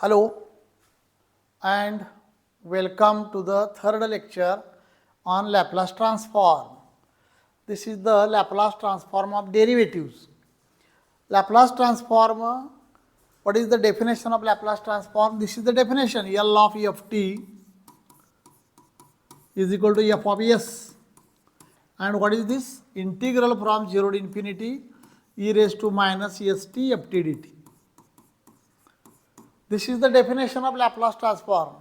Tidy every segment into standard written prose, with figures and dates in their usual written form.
Hello and welcome to the third lecture on Laplace transform. This is the Laplace transform of derivatives. Laplace transform, what is the definition of Laplace transform? This is the definition, L of E of t is equal to f of s. And what is this? Integral from 0 to infinity e raised to minus st ft dt. This is the definition of Laplace transform.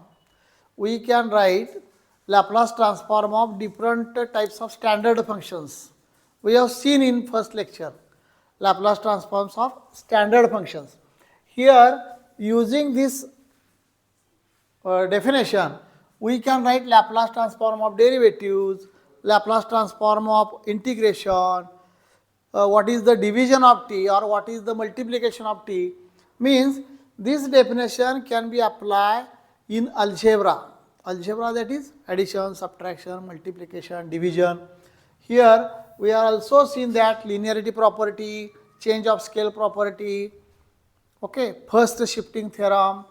We can write Laplace transform of different types of standard functions. We have seen in first lecture Laplace transforms of standard functions. Here, using this definition, we can write Laplace transform of derivatives, Laplace transform of integration, what is the division of t or what is the multiplication of t. Means this definition can be applied in algebra. Algebra, that is addition, subtraction, multiplication, division. Here we are also seen that linearity property, change of scale property, okay, first shifting theorem.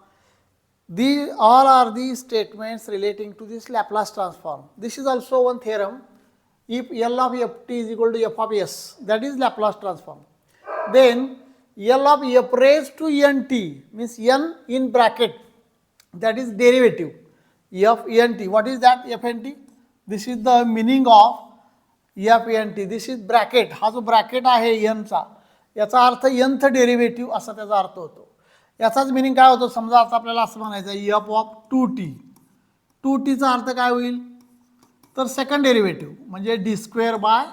These all are the statements relating to this Laplace transform. This is also one theorem. If L of ft is equal to f of s, that is Laplace transform. Then L of f raised to nt means n in bracket, that is derivative. F nt, what is that f nt? This is the meaning of f nt. This is bracket. हा जो bracket आहे n चा, याचा अर्थ nth derivative असा त्याचा अर्थ होतो. याचाच मिनिंग काय होतो? समजा आता आपल्याला असं म्हणायचं f ऑफ 2t. 2t चा अर्थ काय होईल? तर सेकंड डेरिव्हेटिव्ह म्हणजे D square by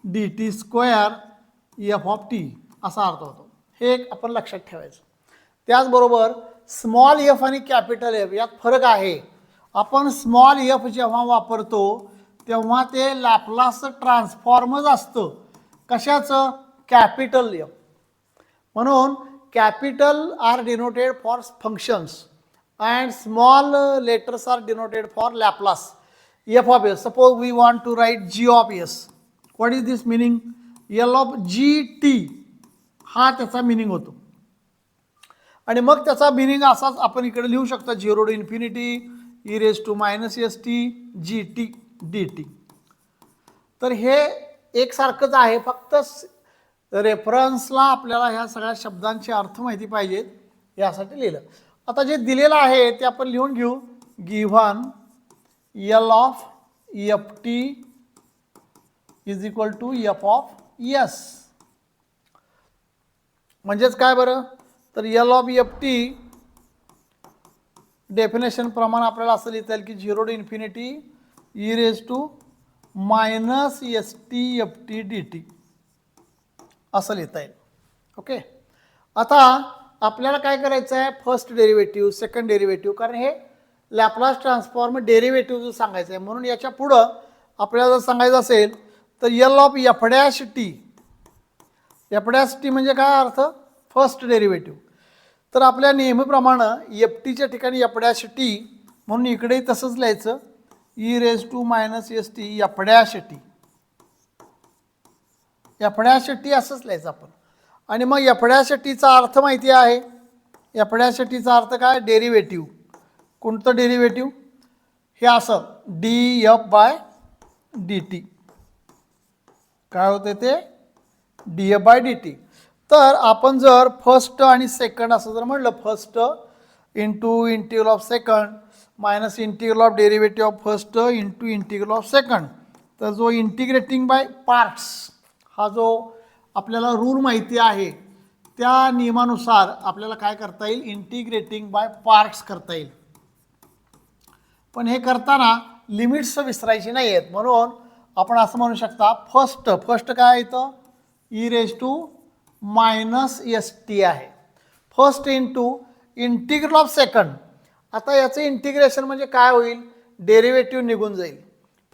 d T square f of T असा अर्थ होतो. हे एक आपण लक्षात ठेवायचं. त्याचबरोबर स्मॉल एफ आणि कॅपिटल एफ यात फरक आहे. आपण स्मॉल एफ जेव्हा वापरतो तेव्हा ते लॅपलास ट्रान्सफॉर्मच असतं. कशाचं? Capital F. म्हणून capital are denoted for functions and small letters are denoted for Laplace. f of s. Suppose we want to write g of s. What is this meaning? L of gt हा त्याचा meaning होतो. आणि मग त्याचा meaning असाच आपण इकडे लिहू शकतो, 0 to infinity e raise to minus S T G T D T. तर हे एकसारखंच आहे, फक्त रेफरन्सला आपल्याला ह्या सगळ्या शब्दांचे अर्थ माहिती पाहिजेत यासाठी लिहिलं. आता जे दिलेलं आहे ते आपण लिहून घेऊ. Given L of ft is equal to f of s. म्हणजेच काय बरं? तर L of ft डेफिनेशन प्रमाणे आपल्याला असं लिहिता येईल की 0 to infinity e raise to minus S T F T D T असं लिहिता येईल. ओके. आता आपल्याला काय करायचं आहे? फर्स्ट डेरिव्हेटिव्ह, सेकंड डेरिव्हेटिव्ह, कारण हे लॅपलास ट्रान्सफॉर्म डेरिव्हेटिव्ह सांगायचं आहे. म्हणून याच्या पुढं आपल्याला जर सांगायचं असेल तर L of f dash t. F dash t म्हणजे काय अर्थ? First derivative. तर आपल्या नेहमीप्रमाणे एफ टीच्या ठिकाणी एफ डॅश टी म्हणून इकडेही तसंच लिहायचं, e raise to minus S T f dash t. F dash t असंच लिहायचं आपण. आणि मग एफ डॅश टीचा अर्थ माहिती आहे. एफ डॅश टीचा अर्थ काय? डेरिव्हेटिव्ह. कोणतं डेरिव्हेटिव्ह? हे असं d f by d t. काय होते ते? D f by d T. तर आपण जर फर्स्ट आणि सेकंड असं जर म्हटलं, first into integral of second minus integral of derivative of first into integral of second, तर जो इंटिग्रेटिंग बाय पार्ट्स हा जो आपल्याला रूल माहिती आहे त्या नियमानुसार आपल्याला काय करता येईल? इंटिग्रेटिंग बाय पार्ट्स करता येईल. पण हे करताना लिमिट्स विसरायची नाही आहेत. म्हणून आपण असं म्हणू शकता, फर्स्ट काय येतं? E raise to minus S t आहे. First into integral of second. आता याचं इंटिग्रेशन म्हणजे काय होईल? डेरिव्हेटिव्ह निघून जाईल,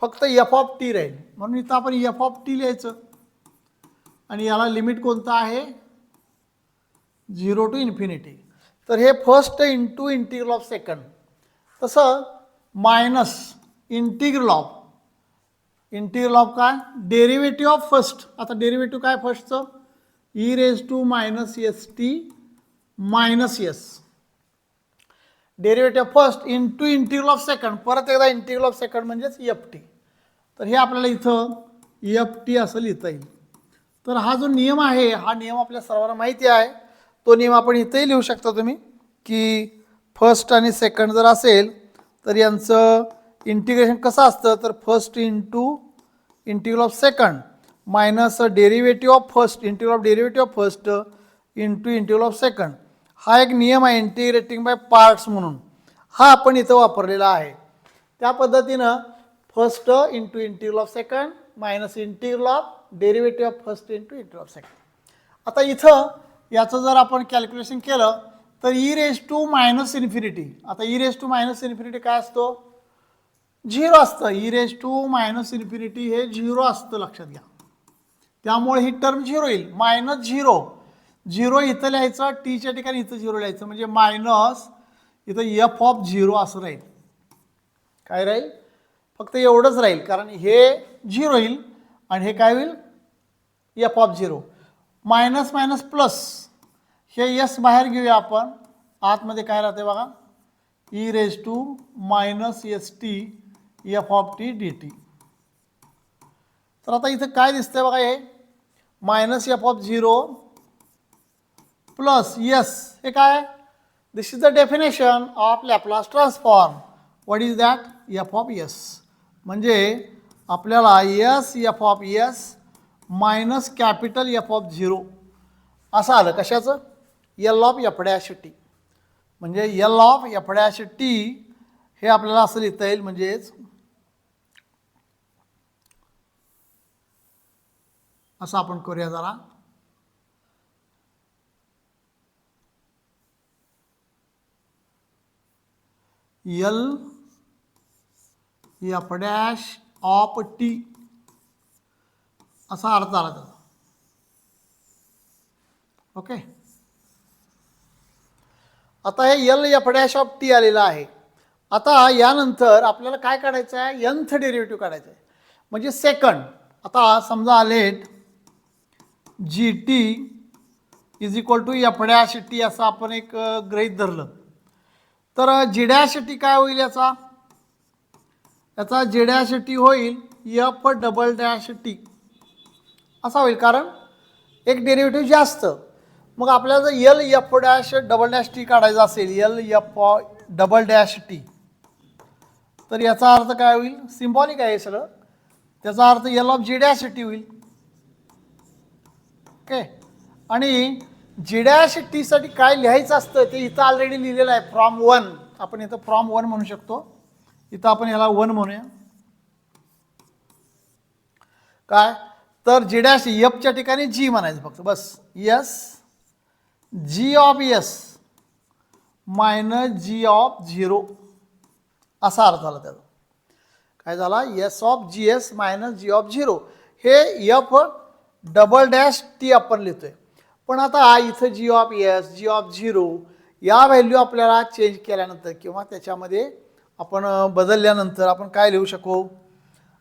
फक्त एफ ऑफ टी राहील. म्हणून इथं आपण एफ ऑफ टी लिहायचं. आणि याला लिमिट कोणतं आहे? 0 टू इन्फिनिटी. तर हे first into integral of second. तसं मायनस इंटिग्रल ऑफ काय? Derivative of first. आता डेरिव्हेटिव्ह काय फर्स्टचं? E raise to minus S t minus s. Derivative first into integral of second, परत एकदा इंटिग्रल ऑफ सेकंड म्हणजेच एफ टी. तर हे आपल्याला इथं एफ टी असं लिहिता येईल. तर हा जो नियम आहे हा नियम आपल्या सर्वांना माहिती आहे. तो नियम आपण इथंही लिहू शकता तुम्ही की फर्स्ट आणि सेकंड जर असेल तर यांचं इंटिग्रेशन कसं असतं, तर first into integral of second minus derivative of first integral of derivative of first into integral of second. हा एक नियम आहे इंटिग्रेटिंग बाय पार्ट्स म्हणून, हा आपण इथं वापरलेला आहे. त्या पद्धतीनं first into integral of second minus integral of derivative of first into integral of second. आता इथं याचं जर आपण कॅल्क्युलेशन केलं तर e raise to minus infinity. आता e raise to minus infinity काय असतो, झिरो असतं. E raise to minus infinity हे झिरो असतं, लक्षात घ्या. त्यामुळे ही टर्म झिरो येईल. मायनस झिरो, झिरो इथं लिहायचं, टीच्या ठिकाणी इथं झिरो लिहायचं, म्हणजे मायनस इथं एफ ऑफ झिरो असं राहील. काय राहील, फक्त एवढंच राहील, कारण हे झिरो येईल आणि हे काय होईल f of zero. Minus minus plus, हे यस बाहेर घेऊया आपण, आतमध्ये काय राहते बघा, e raise to minus S T f of t D T. तर आता इथं काय दिसतंय बघा, हे minus f of zero plus s, हे काय, this is the definition of Laplace transform. What is that, f of s. म्हणजे आपल्याला s f of s minus capital f of zero असं आलं. कशाचं, L of f dash t. म्हणजे L of f dash t हे आपल्याला असं लिहिता येईल. म्हणजेच असं आपण करूया जरा, L F dash of T असा अर्थ आला त्याचा. ओके, आता हे L F dash of T आलेलं आहे. आता यानंतर आपल्याला काय काढायचं आहे, nth डेरिव्हेटिव्ह काढायचं आहे, म्हणजे सेकंड. आता समजा let g t is equal to f dash t असं आपण एक गृहीत धरलं, तर जी डॅश टी काय होईल, याचा जी डॅश टी होईल एफ डबल डॅश टी असा होईल, कारण एक डेरिव्हेटिव्ह जास्त. मग आपल्याला जर L F dash double dash T काढायचा असेल, L F double dash T, तर याचा अर्थ काय होईल, सिम्बॉलिक आहे सगळं, त्याचा अर्थ L of g dash t होईल. ओके, आणि जी डॅश टीसाठी काय लिहायचं असतं ते इथं ऑलरेडी लिहिलेलं आहे, फ्रॉम वन. आपण इथं फ्रॉम वन म्हणू शकतो, इथं आपण याला वन म्हणूया. काय, तर जी डॅश एफच्या ठिकाणी जी म्हणायचं फक्त, बस. S g of s minus g of zero असा अर्थ झाला त्याचा. काय झाला, s of g s minus g of zero. हे एफ डबल डॅश टी आपण लिहितोय. पण आता इथं g of s g of zero या व्हॅल्यू आपल्याला चेंज केल्यानंतर किंवा त्याच्यामध्ये आपण बदलल्यानंतर आपण काय लिहू शकू,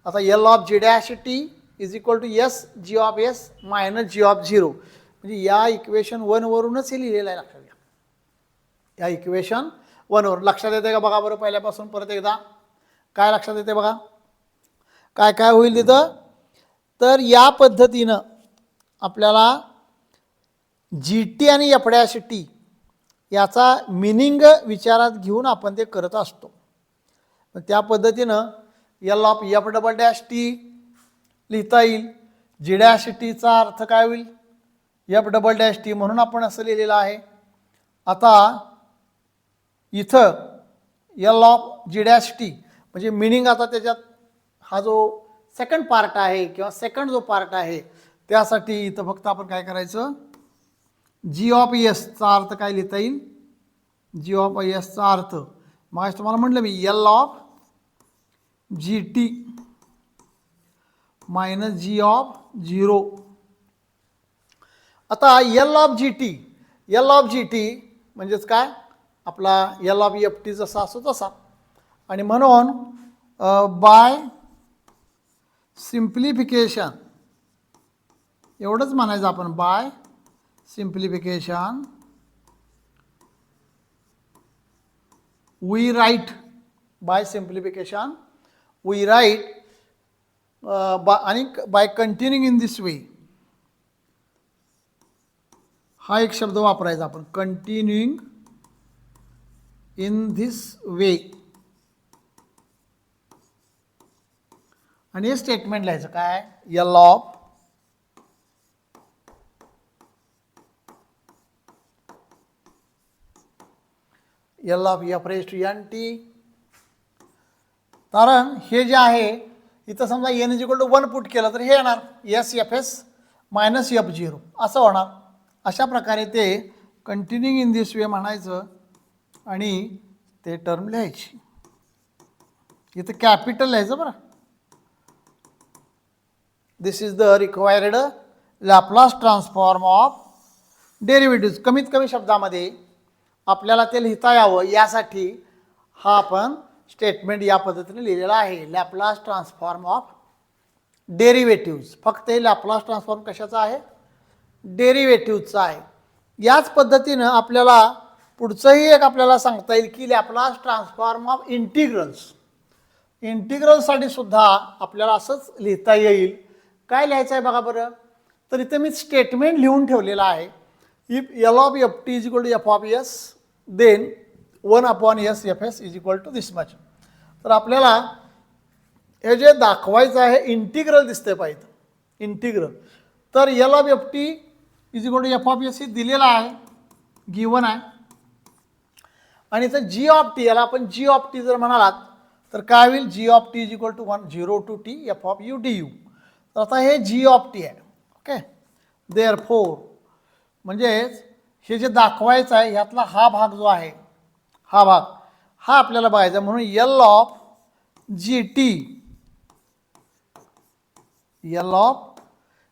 आता L of g dash t is equal to s g of s minus g of zero. म्हणजे या इक्वेशन 1 वरूनच हे लिहिलेलं आहे, लक्षात घ्या. या इक्वेशन 1 वरून लक्षात येते का बघा बरं, पहिल्यापासून परत एकदा काय लक्षात येते बघा, काय काय होईल तिथं. तर या पद्धतीनं आपल्याला जी टी आणि एफ डॅश टी याचा मिनिंग विचारात घेऊन आपण ते करत असतो. त्या पद्धतीनं L of F double dash T लिहिता येईल. जी डॅश टीचा अर्थ काय होईल, एफ डबल डॅश टी, म्हणून आपण असं लिहिलेलं आहे. आता इथं L of g dash t म्हणजे मिनिंग, आता त्याच्यात हा जो सेकंड पार्ट आहे किंवा सेकंड जो पार्ट आहे त्यासाठी इथं फक्त आपण काय करायचं, जी ऑफ एसचा अर्थ काय लिहिता येईल, जी ऑफ एसचा अर्थ मग तुम्हाला म्हटलं मी L of g t minus g of zero. आता एल ऑफ जी टी म्हणजेच काय, आपला एल ऑफ एफ टी जसा असतो तसा. आणि म्हणून बाय सिम्प्लिफिकेशन एवढंच म्हणायचं आपण, by simplification we write by simplification, we write by continuing in this way. हा एक शब्द वापरायचा आपण, कंटिन्युइंग इन धिस वे. आणि हे स्टेटमेंट लिहायचं काय, L of f raise to n t. कारण हे जे आहे इथं समजा n is equal to 1 put केलं तर हे येणार s f s minus f zero असं होणार. अशा प्रकारे ते कंटिन्युइंग इन दिस वे म्हणायचं आणि ते टर्म लिहायची. इथं कॅपिटल लिहायचं बरं. This is the required Laplace transform of derivative. कमीत कमी शब्दामध्ये आपल्याला ते लिहिता यावं यासाठी हा आपण स्टेटमेंट या पद्धतीने लिहिलेला आहे, लॅपलास ट्रान्सफॉर्म ऑफ डेरिव्हेटिव्ह्ज. फक्त हे लॅपलास ट्रान्सफॉर्म कशाचा आहे, डेरिव्हेटिव्हचा आहे. याच पद्धतीनं आपल्याला पुढचंही एक आपल्याला सांगता येईल की लॅपलास ट्रान्सफॉर्म ऑफ इंटिग्रल्स. इंटिग्रलसाठी सुद्धा आपल्याला असंच लिहिता येईल. काय लिहायचं आहे बघा बरं. तर इथे मी स्टेटमेंट लिहून ठेवलेलं आहे. If L of f t is equal to f of s then 1/s f s is equal to this much. तर आपल्याला हे जे दाखवायचं आहे इंटिग्रल दिसते पाहिजे, इंटिग्रल. तर L of f t is equal to f of s हे दिलेलं आहे, गिवन आहे. आणि इथं जी ऑफ टी, याला आपण जी ऑफ टी जर म्हणालात तर काय होईल, g of t is equal to 0 to t f of u d u. तर आता हे जी ऑफ टी आहे. ओके, देअरफॉर म्हणजे हे जे दाखवायचं आहे ह्यातला हा भाग जो आहे, हा भाग हा आपल्याला बघायचा. म्हणून L of g t, L of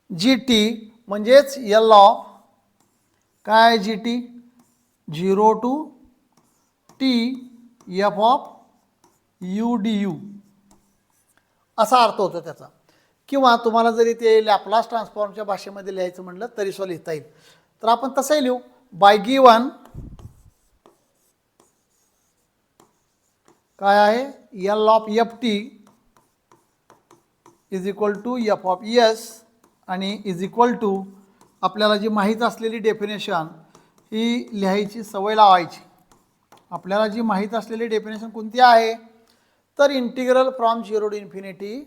g t म्हणजेच एल ऑफ काय g t 0 to t f of u d u असा अर्थ होतो त्याचा. किंवा तुम्हाला जरी ते लॅपलास ट्रान्सफॉर्मच्या भाषेमध्ये लिहायचं म्हटलं तरी सुद्धा लिहिता येईल. तर आपण तसंही लिहू, बाय गिवन काय आहे, L of f t is equal to f of s आणि इज इक्वल टू आपल्याला जी माहीत असलेली डेफिनेशन ही लिहायची सवय लावायची. आपल्याला जी माहीत असलेली डेफिनेशन कोणती आहे, तर integral from 0 to infinity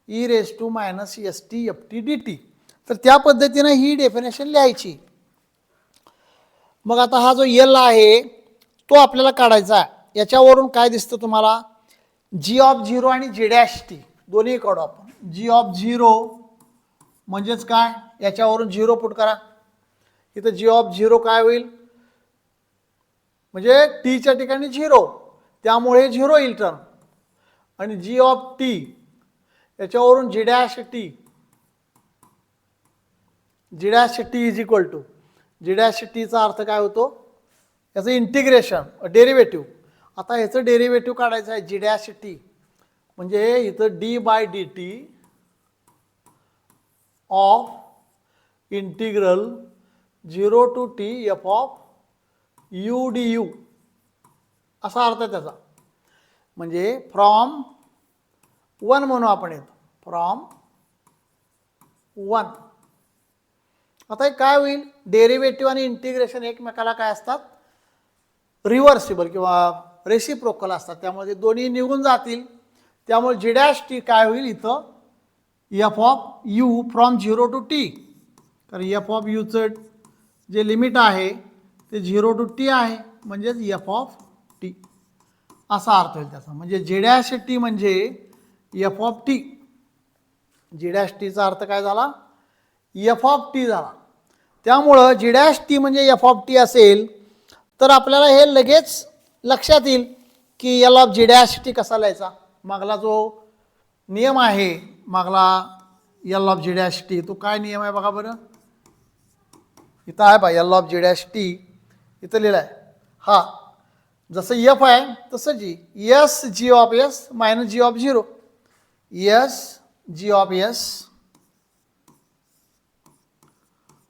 e raise to minus S T F T D T. तर त्या पद्धतीनं ही डेफिनेशन लिहायची. मग आता हा जो एल आहे तो आपल्याला काढायचा आहे. याच्यावरून काय दिसतं तुम्हाला, जी ऑफ झिरो आणि जी डॅश टी दोन्ही काढू आपण. जी ऑफ झिरो म्हणजेच काय, याच्यावरून झिरो पुट करा. इथं जी ऑफ झिरो काय होईल, म्हणजे टीच्या ठिकाणी झिरो त्यामुळे झिरो येईल टर्म. आणि जी ऑफ टी याच्यावरून g dash t, g dash t is equal to g dash टीचा अर्थ काय होतो, याचं इंटिग्रेशन डेरिव्हेटिव्ह. आता याचं डेरिव्हेटिव्ह काढायचं आहे जी डॅश टी, म्हणजे इथं d by d t of integral 0 to t f of u d u असा अर्थ आहे त्याचा. म्हणजे फ्रॉम 1 म्हणू आपण येतो, फ्रॉम 1. आता हे काय होईल, डेरिव्हेटिव्ह आणि इंटिग्रेशन एकमेकाला काय असतात, रिव्हर्सिबल किंवा रेसिप्रोकल असतात. त्यामुळे ते दोन्ही निघून जातील. त्यामुळे जी डॅश टी काय होईल इथं f of u from 0 to t. तर एफ ऑफ यूचं जे लिमिट आहे ते 0 टू टी आहे, म्हणजेच एफ ऑफ टी असा अर्थ होईल त्याचा. म्हणजे जी डॅश टी म्हणजे f of t. G dash टीचा अर्थ काय झाला, एफ ऑफ टी झाला. त्यामुळं जी डॅश टी म्हणजे एफ ऑफ टी असेल तर आपल्याला हे लगेच लक्षात येईल की L of g dash t कसा लिहायचा. मागला जो नियम आहे, मागला L of g dash t, तो काय नियम आहे बघा बरं. इथं आहे बा L of g dash t, इथं लिहिलं आहे. हा जसं एफ आहे तसं g, s g of s minus g of zero, s g of s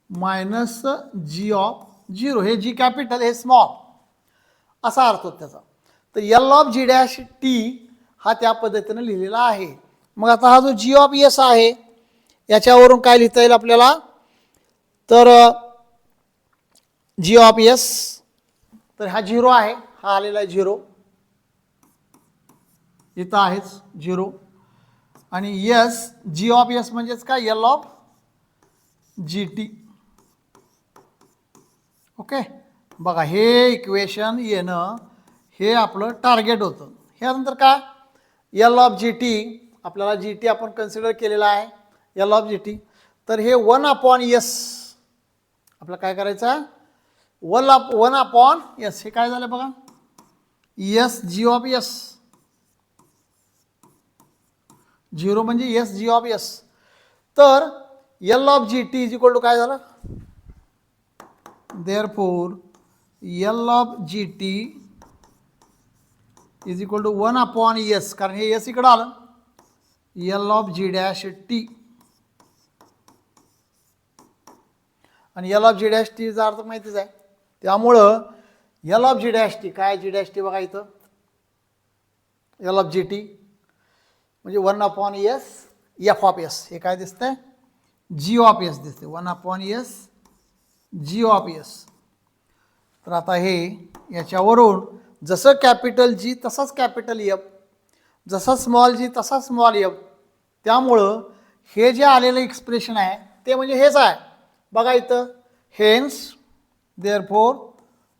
minus g of zero. हे जी कॅपिटल हे स्मॉल असा अर्थ होतो त्याचा. तर L of g dash t हा त्या पद्धतीनं लिहिलेला आहे. मग आता हा जो जी ऑफ एस आहे याच्यावरून काय लिहिता येईल आपल्याला, तर जी ऑफ एस, तर हा झिरो आहे, हा आलेला आहे झिरो, इथं आहेच झिरो. आणि यस, जी ऑफ एस म्हणजेच काय, L of g t. Okay, बघा हे इक्वेशन येणं हे आपलं टार्गेट होतं. ह्यानंतर काय, एल ऑफ जी टी, आपल्याला जी टी आपण कन्सिडर केलेला आहे, एल ऑफ जी टी. तर हे 1/s आपल्याला काय करायचं आहे, 1/s. हे काय झालं बघा, s g of s, zero म्हणजे एस जी ऑफ एस. तर L of g t is equal to काय झालं, therefore L of GT is equal to 1/s, कारण हे S इकडं आलं, L of G dash T. आणि L of G dash T चा अर्थ माहितीच आहे. त्यामुळं L of G dash T काय, G dash T बघा इथं, L of GT म्हणजे 1/s F of S. हे काय दिसतंय, G of S दिसते, 1/s G of S. तर आता हे याच्यावरून जसं कॅपिटल जी तसाच कॅपिटल एफ, जसा स्मॉल जी तसा स्मॉल एफ. त्यामुळं हे जे आलेलं एक्सप्रेशन आहे ते म्हणजे हेच आहे बघा इथं, hence therefore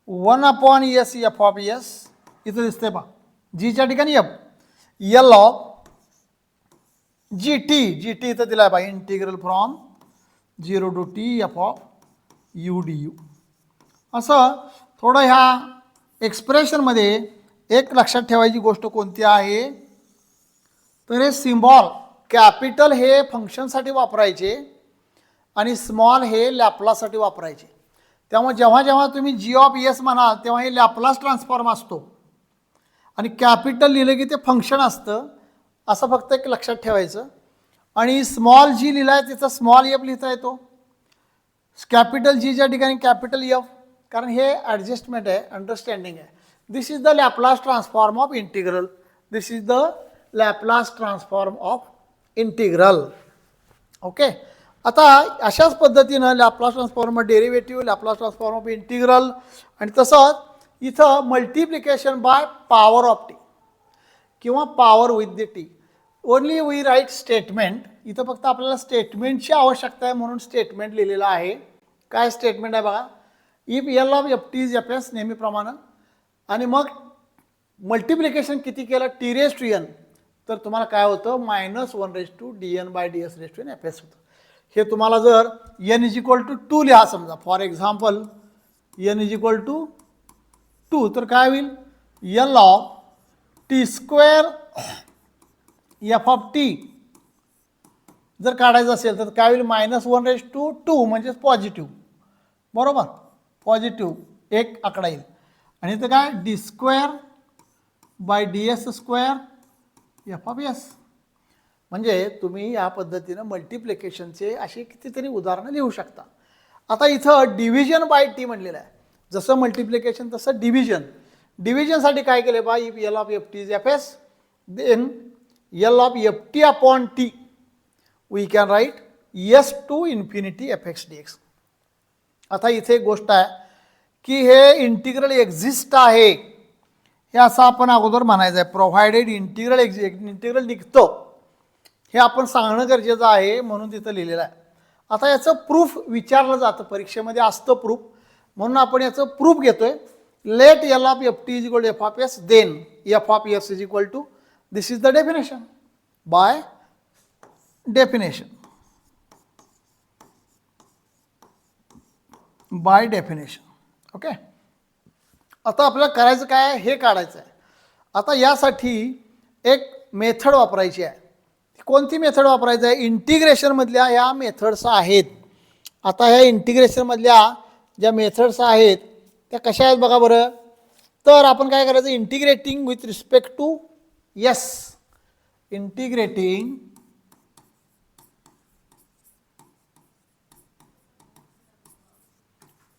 1/s f of s इथं दिसते पहा, जीच्या ठिकाणी f, L of g t, G t इथं दिला आहे बघा, integral from 0 to t f of u d u. असं थोडं ह्या एक्सप्रेशनमध्ये एक लक्षात ठेवायची गोष्ट कोणती आहे, तर हे सिम्बॉल कॅपिटल हे फंक्शनसाठी वापरायचे आणि स्मॉल हे लॅपलाससाठी वापरायचे. त्यामुळे जेव्हा जेव्हा तुम्ही जी ऑफ एस म्हणाल तेव्हा हे लॅपलास ट्रान्सफॉर्म असतो आणि कॅपिटल लिहिलं की ते फंक्शन असतं, असं फक्त एक लक्षात ठेवायचं. आणि स्मॉल जी लिहिला आहे तिथं स्मॉल एफ लिहिता येतो, कॅपिटल जीच्या ठिकाणी कॅपिटल एफ, कारण हे ॲडजस्टमेंट आहे, अंडरस्टँडिंग आहे. This is the Laplace transform of integral, this is the Laplace transform of integral. Okay, आता अशाच पद्धतीनं Laplace transform of derivative, Laplace transform of integral, आणि तसंच इथं multiplication by power of t किंवा power with the t. Only we write statement, इथं फक्त आपल्याला स्टेटमेंटची आवश्यकता आहे म्हणून स्टेटमेंट लिहिलेलं आहे. काय स्टेटमेंट आहे बघा, if L of f t is f S नेहमीप्रमाणे, आणि मग मल्टिप्लिकेशन किती केलं, टी रेस टू एन, तर तुम्हाला काय होतं, -1/dn/ds एफ एस होतं. हे तुम्हाला जर n इज इक्वल टू 2 लिहा समजा, for example n is equal to 2, तर काय होईल, L of t square f of t जर काढायचं असेल तर काय होईल, -1/2 म्हणजेच पॉझिटिव्ह, बरोबर, पॉझिटिव्ह एक आकडा येईल. आणि इथं काय, d2/ds² एफ ऑफ एस. म्हणजे तुम्ही या पद्धतीनं मल्टिप्लिकेशनचे अशी कितीतरी उदाहरणं लिहू शकता. आता इथं डिव्हिजन बाय टी म्हणलेलं आहे, जसं मल्टिप्लिकेशन तसं डिव्हिजन. डिव्हिजनसाठी काय केलं बा, if L of f t is f s, then L of f t upon t we can write s to infinity f x d x. आता इथे एक गोष्ट आहे की हे इंटिग्रल एक्झिस्ट आहे हे असं आपण अगोदर म्हणायचं आहे, प्रोव्हायडेड इंटिग्रल निघतं हे आपण सांगणं गरजेचं आहे, म्हणून तिथं लिहिलेलं आहे. आता याचं प्रूफ विचारलं जातं, परीक्षेमध्ये असतं प्रूफ, म्हणून आपण याचं प्रूफ घेतोय. Let L of f t is equal to f of s, then f of s is equal to, this is the definition by definition, by definition. Okay, आता आपल्याला करायचं काय, हे काढायचं आहे. आता यासाठी एक मेथड वापरायची आहे. कोणती मेथड वापरायची आहे, इंटिग्रेशनमधल्या ह्या मेथड्स आहेत. आता ह्या इंटिग्रेशनमधल्या ज्या मेथड्स आहेत त्या कशा आहेत बघा बरं. तर आपण काय करायचं, integrating with respect to s, integrating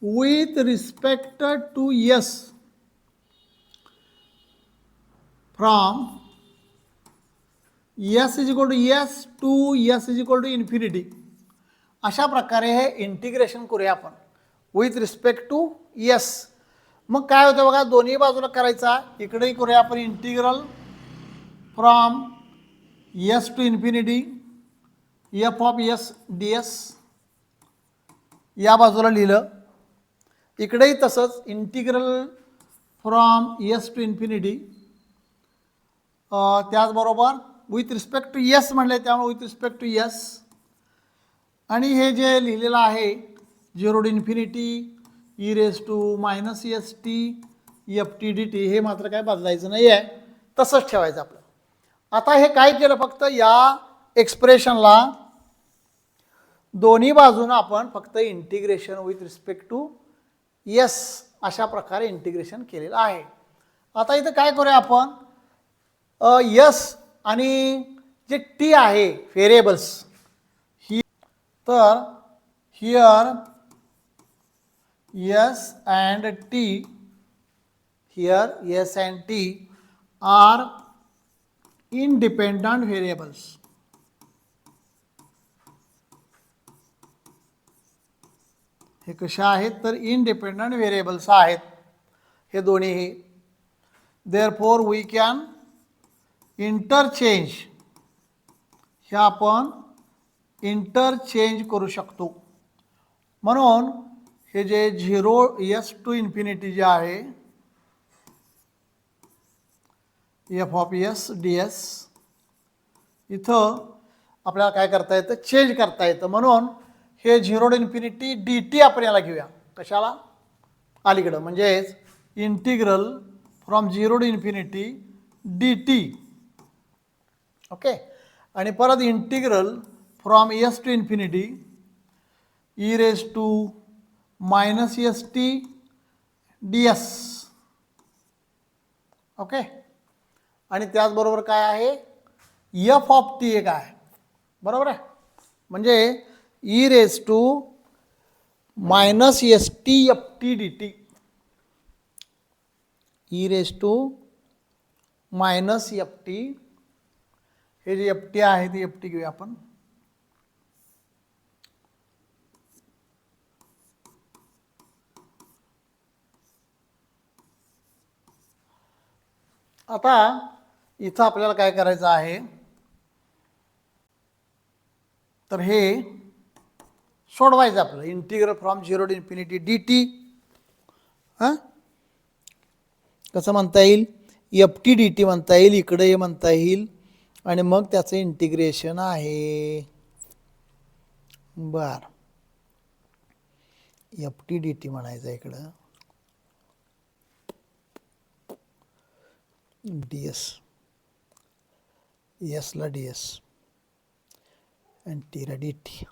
with respect to s from s is equal to s to s is equal to infinity, अशा प्रकारे हे इंटिग्रेशन करूया आपण विथ रिस्पेक्ट टू एस. मग काय होतं बघा, दोन्ही बाजूला करायचा. इकडेही करूया आपण integral from s to infinity f of s d s, या बाजूला लिहिलं. इकडेही तसंच integral from s to infinity, त्याचबरोबर विथ रिस्पेक्ट टू एस म्हणले त्यामुळे विथ रिस्पेक्ट टू एस. आणि हे जे लिहिलेलं आहे 0 to infinity e raise to minus S T F T D t, हे मात्र काय बदलायचं नाही आहे, तसंच ठेवायचं आपलं. आता हे काय केलं, फक्त या एक्सप्रेशनला दोन्ही बाजूनं आपण फक्त integration with respect to s अशा प्रकारे इंटिग्रेशन केलेलं आहे. आता इथं काय करूया आपण, यस आणि जे टी आहे व्हेरिएबल्स ही, तर here s and t, here s and t are independent variables. हे कशा आहेत तर इंडिपेंडंट व्हेरिएबल्स आहेत हे दोन्हीही. देअरफॉर वी कॅन इंटरचेंज, हे आपण इंटरचेंज करू शकतो. म्हणून हे जे 0 एस टू इन्फिनिटी जे आहे F of s d S, इथं आपल्याला काय करता येतं, चेंज करता येतं. म्हणून हे 0 टू इन्फिनिटी डी टी आपण याला घेऊया, कशाला, अलीकडं, म्हणजेच integral from 0 to infinity d t. Okay. आणि परत integral from s to infinity e raise to minus S t d s. Okay. आणि त्याचबरोबर काय आहे, एफ ऑफ टी एक आहे, बरोबर आहे. म्हणजे e raise to minus S T F T D t, e raise to minus f t, हे जे एफ टी आहे ती एफ टी घेऊया आपण. आता इथं आपल्याला काय करायचं आहे, तर हे सोडवायचं आपलं integral from 0 to infinity d t. हां, कसं म्हणता येईल, एफ टी डी टी म्हणता येईल, इकडे हे म्हणता येईल, आणि मग त्याचं इंटिग्रेशन आहे. बर, एफ टी डी टी म्हणायचं इकडं, डी एस, एसला डी एस आणि टीला डी टी.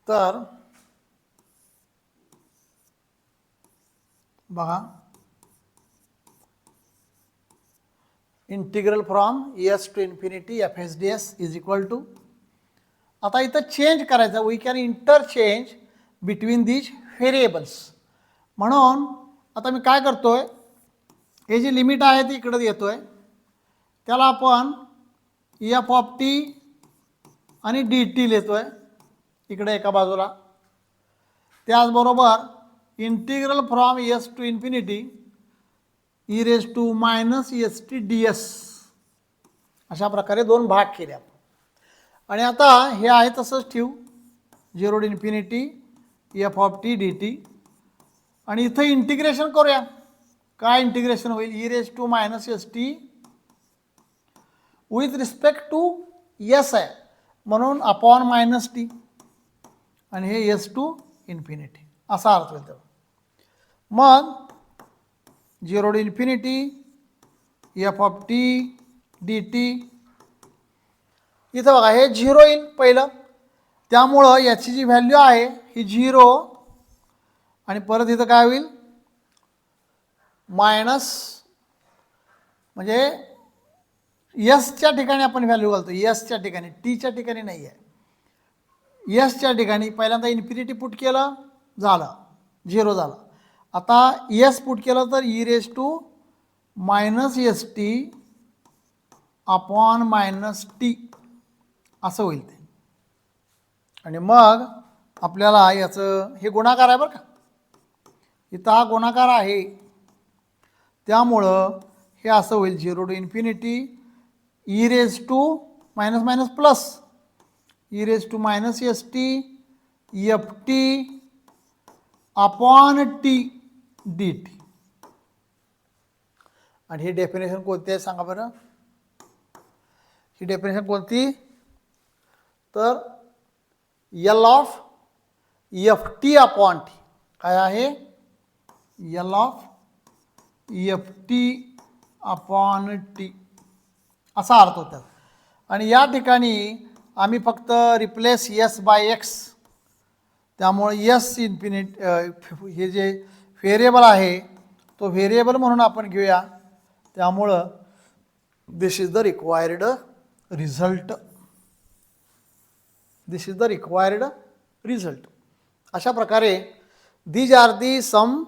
तर बघा, integral from s to infinity f s d s is equal to, आता इथं चेंज करायचं, we can interchange between these variables. म्हणून आता मी काय करतोय, हे जी लिमिट आहे ती इकडे येतोय, त्याला आपण एफ ऑफ टी आणि डी टी लिहितोय इकडे एका बाजूला. त्याचबरोबर integral from s to infinity e raise to minus S t d s, अशा प्रकारे दोन भाग केले आपण. आणि आता हे आहे तसंच ठेवू, 0 to infinity f of t D t. आणि इथं इंटिग्रेशन करूया, काय इंटिग्रेशन होईल, e raise to minus S t with respect to s आहे म्हणून अपॉन मायनस टी, आणि हे एस टू इन्फिनिटी असा अर्थ होईल. मग 0 to infinity f of t D t, इथं बघा हे 0 येईल पहिलं, त्यामुळं याची जी व्हॅल्यू आहे ही 0 आणि परत इथं काय होईल मायनस म्हणजे यसच्या ठिकाणी आपण व्हॅल्यू घालतो यसच्या ठिकाणी टीच्या ठिकाणी नाही आहे यसच्या ठिकाणी पहिल्यांदा इन्फिनिटी पुट केलं झालं 0 झालं आता यस पुट केलं तर e raise to minus S t upon minus t असं होईल ते आणि मग आपल्याला याचं हे गुणाकार आहे बरं का इथं हा गुणाकार आहे त्यामुळं हे असं होईल 0 to infinity e raise to minus minus plus e raise to minus S T F t upon t D t आणि ही डेफिनेशन कोणती आहे सांगा बरं ही डेफिनेशन कोणती तर L of f t upon T काय आहे L of f t upon T असा अर्थ होता आणि या ठिकाणी आम्ही फक्त रिप्लेस यस बाय एक्स त्यामुळे यस इन्फिनिट हे जे व्हेरिएबल आहे तो व्हेरिएबल म्हणून आपण घेऊया त्यामुळं this is the required result this is the required result अशा प्रकारे these are the some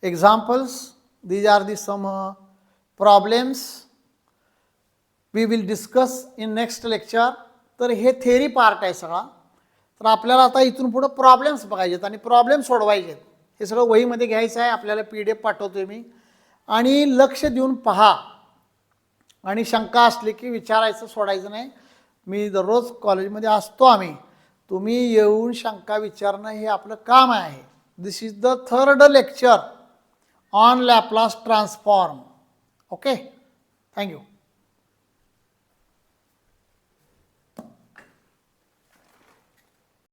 examples these are the some problems we will discuss in next lecture तर हे थेरी पार्ट आहे सगळा तर आपल्याला आता इथून पुढं प्रॉब्लेम्स बघायचे आणि प्रॉब्लेम सोडवायचे हे सगळं वहीमध्ये घ्यायचं आहे आपल्याला PDF पाठवतोय मी आणि लक्ष देऊन पहा आणि शंका असली की विचारायचं सोडायचं नाही मी दररोज कॉलेजमध्ये असतो आम्ही तुम्ही येऊन शंका विचारणं हे आपलं काम आहे this is the third lecture on Laplace transform okay thank you